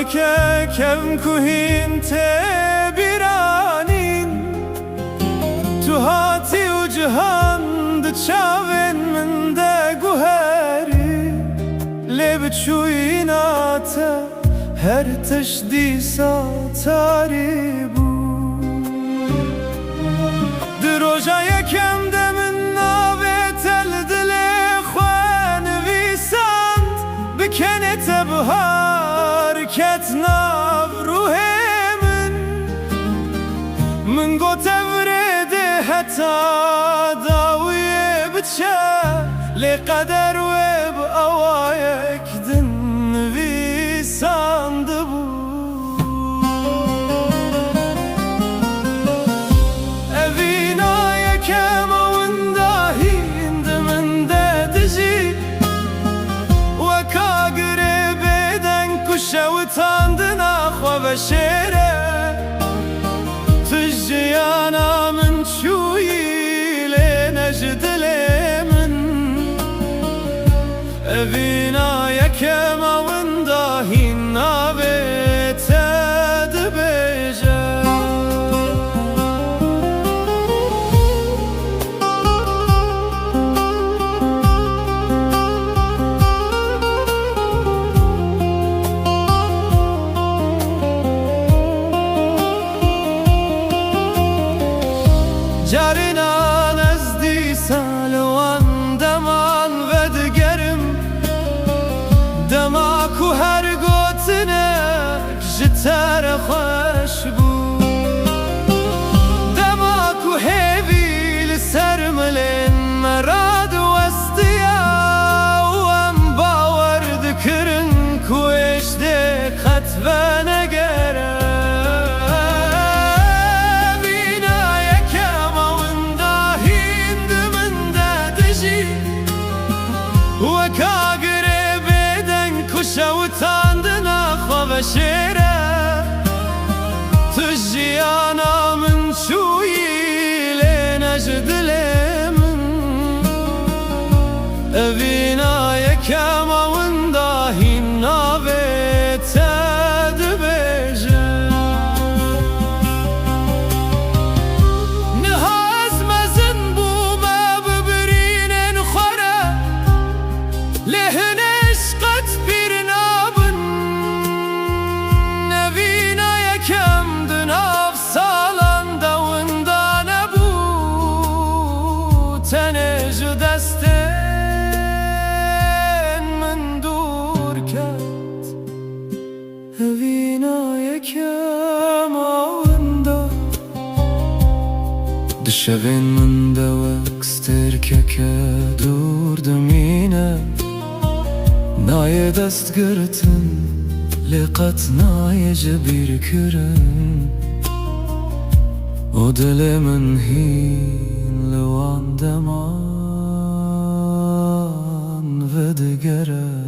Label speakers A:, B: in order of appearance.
A: که کم کوهین تبیرانین تو هاتی و جهان ده چاوین من ده گوهری لب چویناتا هر تشدی ساتاری بود دروجا یکم ده من ناوی تل دل خوان ویساند بکنه تبهار کت ناو روح من گوت ورده حتی داوی بچه لقدر و بأوایک دن ویساند بود اوینا یکم ونداهیند من ده دجی وکا قربیدن کشه و تاندنا خواب شیره تجیانا من شوی لنجد من اوینا یکم ونداهین نابت دبیجه جارینا نزدی سالوان دمان و دگرم دماکو هر گوتنک جتر خوش بود دماکو هیوی لسر ملین مراد وستیا و ام باور دکرن کویش دک خطب نگره وکا قربیدن کشه و تاندنا خواب شیره تجیانا من شوی لنجد من اوینا یکم ونداهین نابت دبیجه نهاز مزن بوما ببرینن خوره لهنش قد پیرنابن نوینا یکم دناف سالان دوندا نبود تنجو دستن من دور کرد نوینا یکم آوندا دشوین من دوکستر که دور دمینه نای دست گرتن لقت نای جبیر کرن و دل من هین لوان دمان و دگره